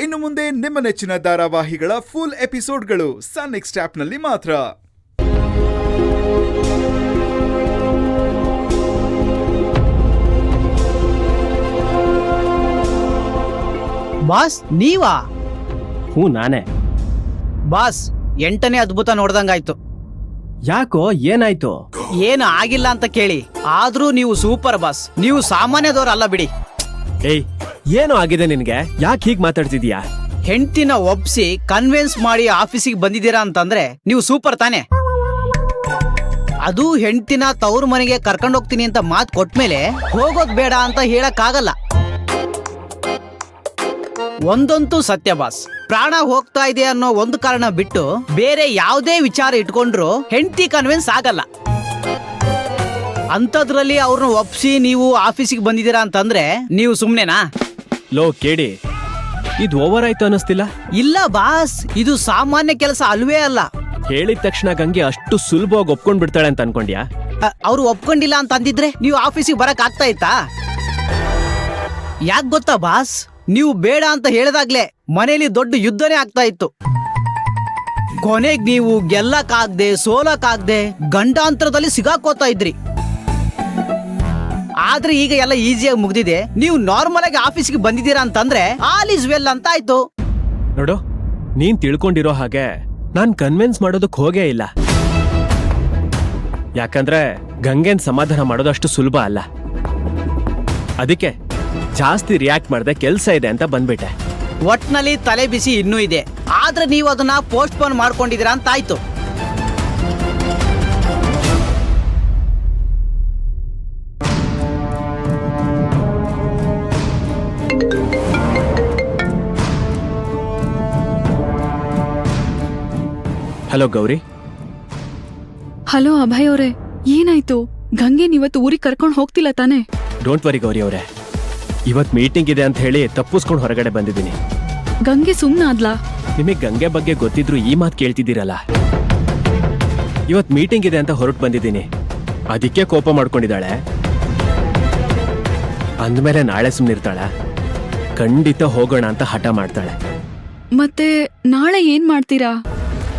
ಇನ್ನು ಮುಂದೆ ನಿಮ್ಮ ನೆಚ್ಚಿನ ಧಾರಾವಾಹಿಗಳ ಫುಲ್ ಎಪಿಸೋಡ್ಗಳು ಸನ್ ನೆಕ್ಸ್ಟ್ ಆಪ್ನಲ್ಲಿ ಮಾತ್ರ. ಬಾಸ್ ನೀವಾ? ಹ್ಞೂ ನಾನೇ. ಬಾಸ್ 8ನೇ ಅದ್ಭುತ ನೋಡ್ದಂಗಾಯ್ತು. ಯಾಕೋ ಏನಾಯ್ತು? ಏನು ಆಗಿಲ್ಲ ಅಂತ ಕೇಳಿ, ಆದ್ರೂ ನೀವು ಸೂಪರ್ ಬಾಸ್. ನೀವು ಸಾಮಾನ್ಯದವ್ರಲ್ಲ ಬಿಡಿ. ಏಯ್, ಏನೋ ಆಗಿದೆ ನಿನ್ಗೆ? ಯಾಕೆ ಹೀಗ್ ಮಾತಾಡ್ತಿದ್ಯಾ? ಹೆಂಡ್ತಿನ ಒಪ್ಸಿ ಕನ್ವಿನ್ಸ್ ಮಾಡಿ ಆಫೀಸಿಗೆ ಬಂದಿದ್ದೀರಾ ಅಂತಂದ್ರೆ ನೀವು ಸೂಪರ್ ತಾನೆ. ಅದು ಹೆಂಡ್ತಿನ ತವ್ರ ಮನೆಗೆ ಕರ್ಕೊಂಡು ಹೋಗ್ತೀನಿ ಅಂತ ಮಾತು ಕೊಟ್ಮೇಲೆ ಹೋಗೋದ್ ಬೇಡ ಅಂತ ಹೇಳಕ್ ಆಗಲ್ಲ. ಒಂದಂತೂ ಸತ್ಯ ಬಾಸ್, ಪ್ರಾಣ ಹೋಗ್ತಾ ಇದೆ ಅನ್ನೋ ಒಂದು ಕಾರಣ ಬಿಟ್ಟು ಬೇರೆ ಯಾವುದೇ ವಿಚಾರ ಇಟ್ಕೊಂಡ್ರು ಹೆಂಡತಿ ಕನ್ವಿನ್ಸ್ ಆಗಲ್ಲ. ಅಂತದ್ರಲ್ಲಿ ಅವ್ರನ್ನ ಒಪ್ಸಿ ನೀವು ಆಫೀಸಿಗೆ ಬಂದಿದ್ದೀರಾ ಅಂತಂದ್ರೆ ನೀವು ಸುಮ್ನೆನಾ? ಲೋ ಕೇಳಿ, ಇದು ಓವರ್ ಆಯ್ತು ಅನ್ನಿಸ್ತಿಲ್ಲ? ಇಲ್ಲ ಬಾಸ್, ಇದು ಸಾಮಾನ್ಯ ಕೆಲಸ ಅಲ್ವೇ ಅಲ್ಲ. ಹೇಳಿದ ತಕ್ಷಣ ಗಂಗೆ ಅಷ್ಟು ಸುಲಭವಾಗಿ ಒಪ್ಕೊಂಡ್ ಬಿಡ್ತಾಳೆ ಅಂತ ಅನ್ಕೊಂಡ್ಯಾ? ಅವ್ರು ಒಪ್ಕೊಂಡಿಲ್ಲ ಅಂತ ಅಂದಿದ್ರೆ ನೀವು ಆಫೀಸಿಗೆ ಬರಕ್ ಆಗ್ತಾ ಇತ್ತಾ? ಯಾಕೆ ಗೊತ್ತಾ ಬಾಸ್, ನೀವು ಬೇಡ ಅಂತ ಹೇಳಿದಾಗ್ಲೇ ಮನೇಲಿ ದೊಡ್ಡ ಯುದ್ಧನೇ ಆಗ್ತಾ ಇತ್ತು. ಕೊನೆಗ್ ನೀವು ಗೆಲ್ಲಕ್ಕಾಗ್ದೆ ಸೋಲಕ್ಕಾಗ್ದೆ ಗಂಡಾಂತರದಲ್ಲಿ ಸಿಗಾಕೋತಾ ಇದ್ರಿ. ಆದ್ರೆ ಈಗ ಎಲ್ಲ ಈಸಿಯಾಗಿ ಮುಗ್ದಿದೆ. ನೀವು ನಾರ್ಮಲ್ ಆಗಿ ಆಫೀಸ್ಗೆ ಬಂದಿದ್ದೀರಾ ಅಂತಂದ್ರೆ ಆಲ್ ಇಸ್ ವೆಲ್ ಅಂತ ಆಯ್ತು. ನೋಡು, ನೀನ್ ತಿಳ್ಕೊಂಡಿರೋ ಹಾಗೆ ನಾನ್ ಕನ್ವಿನ್ಸ್ ಮಾಡೋದಕ್ ಹೋಗೇ ಇಲ್ಲ. ಯಾಕಂದ್ರೆ ಗಂಗೆನ್ ಸಮಾಧಾನ ಮಾಡೋದಷ್ಟು ಸುಲಭ ಅಲ್ಲ. ಅದಕ್ಕೆ ಜಾಸ್ತಿ ರಿಯಾಕ್ಟ್ ಮಾಡದೆ ಕೆಲ್ಸ ಇದೆ ಅಂತ ಬಂದ್ಬಿಟ್ಟೆ. ಒಟ್ನಲ್ಲಿ ತಲೆ ಬಿಸಿ ಇನ್ನೂ ಇದೆ, ಆದ್ರೆ ನೀವು ಅದನ್ನ ಪೋಸ್ಟ್ ಪೋನ್ ಮಾಡ್ಕೊಂಡಿದ್ದೀರಾ ಅಂತ ಆಯ್ತು. ಹಲೋ ಗೌರಿ. ಹಲೋ ಅಭಯ್ ಅವರೇ, ಏನಾಯ್ತು? ಗಂಗೆನ್ ಇವತ್ತು ಊರಿಗೆ ಕರ್ಕೊಂಡು ಹೋಗ್ತಿಲ್ಲ ತಾನೆ? ಡೋಂಟ್ ವರಿ ಗೌರಿ ಅವರೇ, ಇವತ್ ಮೀಟಿಂಗ್ ಇದೆ ಅಂತ ಹೇಳಿ ತಪ್ಪಿಸ್ಕೊಂಡು ಹೊರಗಡೆ ಬಂದಿದ್ದೀನಿ. ಗಂಗೆ ಸುಮ್ನಾದ್ಲಾ? ನಿಮಗೆ ಗಂಗೆ ಬಗ್ಗೆ ಗೊತ್ತಿದ್ರು ಈ ಮಾತು ಕೇಳ್ತಿದ್ದೀರಲ್ಲ. ಇವತ್ ಮೀಟಿಂಗ್ ಇದೆ ಅಂತ ಹೊರಟು ಬಂದಿದ್ದೀನಿ, ಅದಕ್ಕೆ ಕೋಪ ಮಾಡ್ಕೊಂಡಿದ್ದಾಳೆ. ಅಂದ್ಮೇಲೆ ನಾಳೆ ಸುಮ್ನಿರ್ತಾಳ? ಖಂಡಿತ ಹೋಗೋಣ ಅಂತ ಹಠ ಮಾಡ್ತಾಳೆ. ಮತ್ತೆ ನಾಳೆ ಏನ್ ಮಾಡ್ತೀರಾ?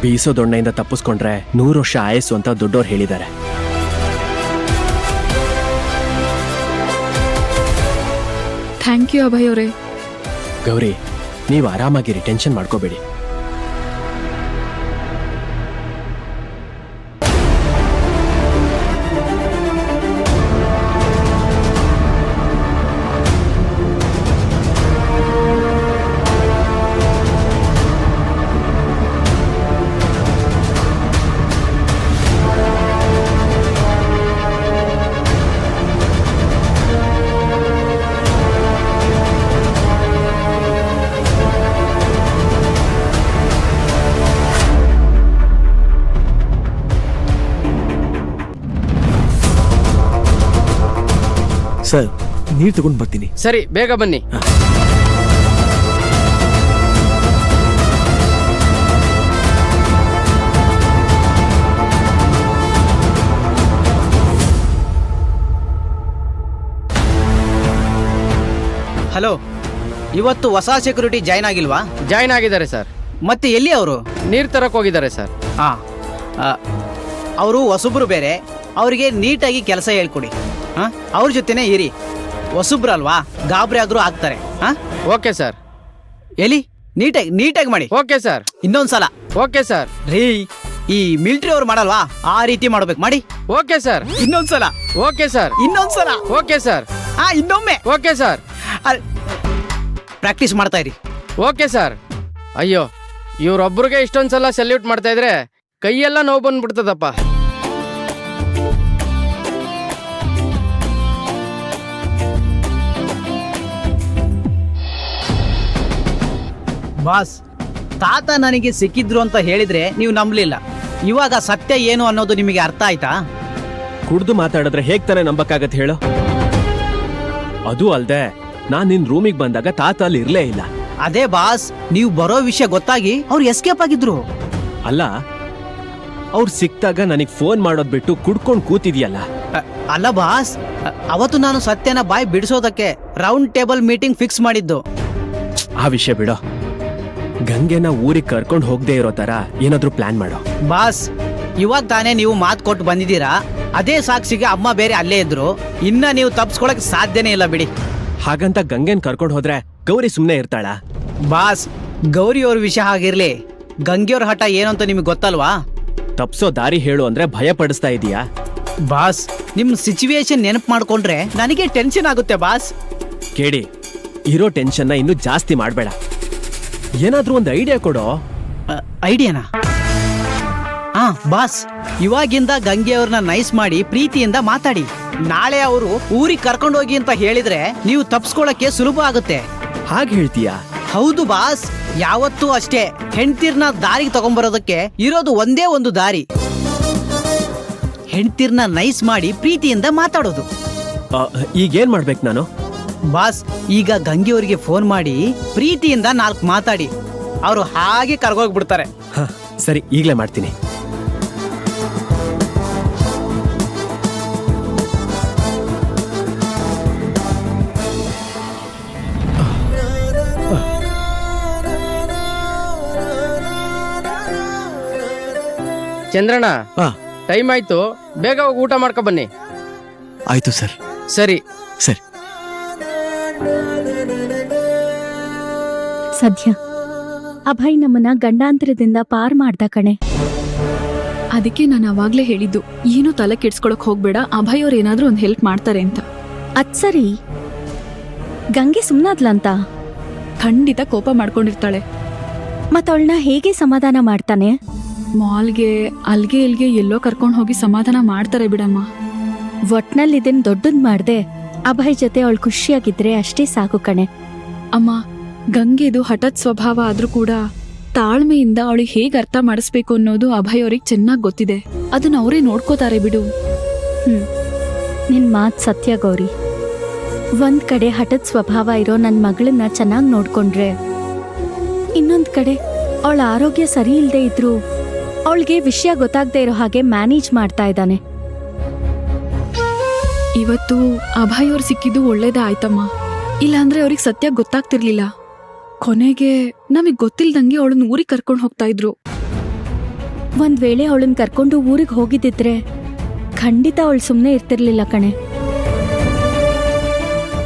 ಬೀಸೋ ದೊಣ್ಣೆಯಿಂದ ತಪ್ಪಿಸ್ಕೊಂಡ್ರೆ 100 ವರ್ಷ ಆಯಸ್ಸು ಅಂತ ದೊಡ್ಡೋರು ಹೇಳಿದ್ದಾರೆ. ಥ್ಯಾಂಕ್ ಯು ಅಭಯ್ ಅವರೇ. ಗೌರಿ, ನೀವು ಆರಾಮಾಗಿರಿ, ಟೆನ್ಷನ್ ಮಾಡ್ಕೋಬೇಡಿ. ಸರ್, ನೀರು ತಗೊಂಡು ಬರ್ತೀನಿ. ಸರಿ, ಬೇಗ ಬನ್ನಿ. ಹಲೋ, ಇವತ್ತು ಹೊಸ ಸೆಕ್ಯೂರಿಟಿ ಜಾಯ್ನ್ ಆಗಿಲ್ವಾ? ಜಾಯ್ನ್ ಆಗಿದ್ದಾರೆ ಸರ್. ಮತ್ತೆ ಎಲ್ಲಿ ಅವರು? ನೀರು ತರಕ್ ಹೋಗಿದ್ದಾರೆ ಸರ್. ಅವರು ಹೊಸಬ್ರು ಬೇರೆ, ಅವರಿಗೆ ನೀಟಾಗಿ ಕೆಲಸ ಹೇಳ್ಕೊಡಿ. ಅವ್ರ ಜೊತೆನೆ ಇರಿ. ಹೊಸಬ್ರಲ್ವಾ, ಗಾಬರಿ ಆದ್ರೂ ಆಗ್ತಾರೆ. Okay sir. ಎಲ್ಲಿ ನೀಟಾಗಿ ಮಾಡಿ. Okay sir. ಇನ್ನೊಂದ್ಸಲ. Okay sir. ರೀ, ಈ ಮಿಲಿಟರಿ ಅವ್ರು ಮಾಡಲ್ವಾ, ಆ ರೀತಿ ಮಾಡ್ಬೇಕು, ಮಾಡಿ. Okay sir. ಇನ್ನೊಂದ್ಸಲ. Okay sir. ಇನ್ನೊಂದ್ಸಲ. Okay sir. ಇನ್ನೊಮ್ಮೆ. Okay sir. ಪ್ರಾಕ್ಟೀಸ್ ಮಾಡ್ತಾ ಇರಿ. Okay sir. ಅಯ್ಯೋ, ಇವ್ರೊಬ್ರಿಗೆ ಇಷ್ಟೊಂದ್ಸಲ ಸೆಲ್ಯೂಟ್ ಮಾಡ್ತಾ ಇದ್ರೆ ಕೈಯೆಲ್ಲ ನೋವು ಬಂದ್ಬಿಡ್ತದಪ್ಪ. ಬಾಸ್, ತಾತ ನನಗೆ ಸಿಕ್ಕಿದ್ರು ಅಂತ ಹೇಳಿದ್ರೆ ನೀವು ನಂಬಲಿಲ್ಲ. ಇವಾಗ ಸತ್ಯ ಏನು ಅನ್ನೋದು ನಿಮಗೆ ಅರ್ಥ ಆಯ್ತಾ? ಕುಡ್ದು ಮಾತಾಡಿದ್ರೆ ಹೇಗ್ ತಾನೇ ನಂಬಕ್ಕಾಗತ್ತೆ ಹೇಳು? ಅದು ಅಲ್ದೆ ನಾನ್ ನಿನ್ ರೂಮಿಗೆ ಬಂದಾಗ ತಾತ ಅಲ್ಲಿ ಇರ್ಲೇ ಇಲ್ಲ. ಅದೇ ಬಾಸ್, ನೀವು ಬರೋ ವಿಷಯ ಗೊತ್ತಾಗಿ ಅವ್ರು ಎಸ್ಕೇಪ್ ಆಗಿದ್ರು. ಅಲ್ಲ, ಅವ್ರು ಸಿಕ್ತಾಗ ನನಗ್ ಫೋನ್ ಮಾಡೋದ್ ಬಿಟ್ಟು ಕುಡ್ಕೊಂಡ್ ಕೂತಿದ್ಯಲ್ಲ. ಅಲ್ಲ ಬಾಸ್, ಅವತ್ತು ನಾನು ಸತ್ಯನ ಬಾಯ್ ಬಿಡಿಸೋದಕ್ಕೆ ರೌಂಡ್ ಟೇಬಲ್ ಮೀಟಿಂಗ್ ಫಿಕ್ಸ್ ಮಾಡಿದ್ದು. ಆ ವಿಷಯ ಬಿಡೋ. ಗಂಗೆನ ಊರಿಗೆ ಕರ್ಕೊಂಡು ಹೋಗದೆ ಇರೋ ತರ ಏನಾದ್ರೂ ಪ್ಲಾನ್ ಮಾಡೋ. ಬಾಸ್, ಇವಾಗ ತಾನೇ ನೀವು ಮಾತು ಕೊಟ್ಟು ಬಂದಿದ್ದೀರಾ. ಅದೇ ಸಾಕ್ಷಿಗೆ ಅಮ್ಮ ಬೇರೆ ಅಲ್ಲೇ ಇದ್ರು. ಇನ್ನ ನೀವು ತಪ್ಸ್ಕೊಳಕ್ ಸಾಧ್ಯನೇ ಇಲ್ಲ ಬಿಡಿ. ಹಾಗಂತ ಗಂಗೆನ್ ಕರ್ಕೊಂಡು ಹೋದ್ರೆ ಗೌರಿ ಸುಮ್ನೆ ಇರ್ತಾಳ? ಬಾಸ್, ಗೌರಿ ಅವ್ರ ವಿಷಯ ಆಗಿರ್ಲಿ, ಗಂಗೆಯವ್ರ ಹಠ ಏನು ಅಂತ ನಿಮ್ಗೆ ಗೊತ್ತಲ್ವಾ? ತಪ್ಸೋ ದಾರಿ ಹೇಳು ಅಂದ್ರೆ ಭಯ ಪಡಿಸ್ತಾ ಇದೀಯಾ? ಬಾಸ್, ನಿಮ್ ಸಿಚುವೇಶನ್ ನೆನಪು ಮಾಡ್ಕೊಂಡ್ರೆ ನನಗೆ ಟೆನ್ಷನ್ ಆಗುತ್ತೆ ಬಾಸ್. ಕೇಳಿ, ಇರೋ ಟೆನ್ಷನ್ನ ಇನ್ನೂ ಜಾಸ್ತಿ ಮಾಡಬೇಡ. ಏನಾದ್ರೂ ಒಂದು ಐಡಿಯಾ ಕೊಡೋ. ಐಡಿಯಾನಾ? ಹಾ ಬಾಸ್, ಇವಾಗಿಂದ ಗಂಗೆಯವ್ರನ್ನ ನೈಸ್ ಮಾಡಿ ಪ್ರೀತಿಯಿಂದ ಮಾತಾಡಿ. ನಾಳೆ ಅವರು ಊರಿಗೆ ಕರ್ಕೊಂಡೋಗಿ ಅಂತ ಹೇಳಿದ್ರೆ ನೀವು ತಪ್ಸ್ಕೊಳಕ್ಕೆ ಸುಲಭ ಆಗುತ್ತೆ. ಹಾಗೆ ಹೇಳ್ತೀಯಾ? ಹೌದು ಬಾಸ್, ಯಾವತ್ತೂ ಅಷ್ಟೇ. ಹೆಂಡ್ತಿರ್ನ ದಾರಿಗೆ ತಗೊಂಡ್ಬರೋದಕ್ಕೆ ಇರೋದು ಒಂದೇ ಒಂದು ದಾರಿ, ಹೆಂಡ್ತಿರ್ನ ನೈಸ್ ಮಾಡಿ ಪ್ರೀತಿಯಿಂದ ಮಾತಾಡೋದು. ಈಗೇನ್ ಮಾಡ್ಬೇಕು ನಾನು? ಬಾಸ್, ಈಗ ಗಂಗೆಯವರಿಗೆ ಫೋನ್ ಮಾಡಿ ಪ್ರೀತಿಯಿಂದ 4 ಮಾತಾಡಿ. ಅವರು ಹಾಗೆ ಕರ್ಗೋಗ್ಬಿಡ್ತಾರೆ. ಹ, ಸರಿ, ಈಗಲೇ ಮಾಡ್ತೀನಿ. ಚಂದ್ರಣ್ಣ, ಹಾ, ಟೈಮ್ ಆಯ್ತು, ಬೇಗ ಹೋಗಿ ಊಟ ಮಾಡ್ಕೊ ಬನ್ನಿ. ಆಯ್ತು ಸರ್. ಸರಿ. ಸರಿ. ಸದ್ಯ ಅಭಯ್ ನಮ್ಮನ್ನ ಗಂಡಾಂತರದಿಂದ ಪಾರ್ ಮಾಡ್ದ ಕಣೆ. ಅದಕ್ಕೆ ನಾನು ಅವಾಗ್ಲೇ ಹೇಳಿದ್ದು, ಏನು ತಲೆ ಕೆಡ್ಸ್ಕೊಳಕ್ ಹೋಗ್ಬೇಡ, ಅಭಯ್ ಅವ್ರು ಏನಾದ್ರೂ ಒಂದ್ ಹೆಲ್ಪ್ ಮಾಡ್ತಾರೆ ಅಂತ. ಅದ್ ಸರಿ, ಗಂಗೆ ಸುಮ್ನಾದ್ಲಂತ? ಖಂಡಿತ ಕೋಪ ಮಾಡ್ಕೊಂಡಿರ್ತಾಳೆ. ಮತ್ತವಳನ್ನ ಹೇಗೆ ಸಮಾಧಾನ ಮಾಡ್ತಾನೆ? ಮಾಲ್ಗೆ ಅಲ್ಗೆ ಇಲ್ಗೆ ಎಲ್ಲೋ ಕರ್ಕೊಂಡ್ ಹೋಗಿ ಸಮಾಧಾನ ಮಾಡ್ತಾರೆ ಬಿಡಮ್ಮ. ಒಟ್ನಲ್ಲಿ ಇದನ್ ದೊಡ್ಡದ್ ಮಾಡ್ದೆ ಅಭಯ್ ಜೊತೆ ಅವಳು ಖುಷಿಯಾಗಿದ್ರೆ ಅಷ್ಟೇ ಸಾಕು ಕಣೆ. ಅಮ್ಮ, ಗಂಗೆದು ಹಠಾತ್ ಸ್ವಭಾವ ಆದ್ರೂ ಕೂಡ ತಾಳ್ಮೆಯಿಂದ ಅವಳಿಗೆ ಹೇಗ್ ಅರ್ಥ ಮಾಡಿಸ್ಬೇಕು ಅನ್ನೋದು ಅಭಯ್ ಅವ್ರಿಗೆ ಚೆನ್ನಾಗ್ ಗೊತ್ತಿದೆ. ಅದನ್ನ ಅವರೇ ನೋಡ್ಕೋತಾರೆ ಬಿಡು. ನಿನ್ ಮಾತ್ ಸತ್ಯ ಗೌರಿ. ಒಂದ್ ಕಡೆ ಹಠದ್ ಸ್ವಭಾವ ಇರೋ ನನ್ ಮಗಳನ್ನ ಚೆನ್ನಾಗ್ ನೋಡ್ಕೊಂಡ್ರೆ, ಇನ್ನೊಂದ್ ಕಡೆ ಅವಳ ಆರೋಗ್ಯ ಸರಿ ಇಲ್ದೇ ಇದ್ರು ಅವಳಿಗೆ ವಿಷಯ ಗೊತ್ತಾಗ್ದೇ ಇರೋ ಹಾಗೆ ಮ್ಯಾನೇಜ್ ಮಾಡ್ತಾ ಇದ್ದಾನೆ. ಇವತ್ತು ಅಭಯ್ ಅವ್ರು ಸಿಕ್ಕಿದ್ದು ಒಳ್ಳೇದೇ ಆಯ್ತಮ್ಮ. ಇಲ್ಲಾಂದ್ರೆ ಅವ್ರಿಗೆ ಸತ್ಯ ಗೊತ್ತಾಗ್ತಿರ್ಲಿಲ್ಲ. ಕೊನೆಗೆ ನಮಗ್ ಗೊತ್ತಿಲ್ದಂಗೆ ಅವಳನ್ನ ಊರಿಗೆ ಕರ್ಕೊಂಡು ಹೋಗ್ತಾ ಇದ್ರು. ಒಂದ್ ವೇಳೆ ಅವಳನ್ನ ಕರ್ಕೊಂಡು ಊರಿಗೆ ಹೋಗಿದ್ದಿದ್ರೆ ಖಂಡಿತ ಅವಳು ಸುಮ್ಮನೆ ಇರ್ತಿರ್ಲಿಲ್ಲ ಕಣೆ.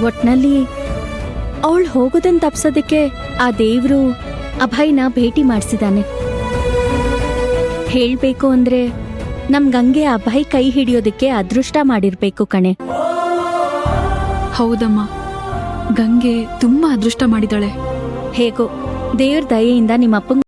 ಒಟ್ನಲ್ಲಿ ಅವಳು ಹೋಗೋದನ್ನ ತಪ್ಸೋದಕ್ಕೆ ಆ ದೇವ್ರು ಅಭಯ್ನ ಭೇಟಿ ಮಾಡಿಸಿದಾನೆ. ಹೇಳ್ಬೇಕು ಅಂದ್ರೆ ನಮ್ ಗಂಗೆ ಅಭಯ್ ಕೈ ಹಿಡಿಯೋದಕ್ಕೆ ಅದೃಷ್ಟ ಮಾಡಿರ್ಬೇಕು ಕಣೆ. ಹೌದಮ್ಮ, ಗಂಗೆ ತುಂಬಾ ಅದೃಷ್ಟ ಮಾಡಿದಾಳೆ. ಹೇಗೋ ದೇವ್ರ ದಯೆಯಿಂದ ನಿಮ್ಮಪ್ಪಂಗ್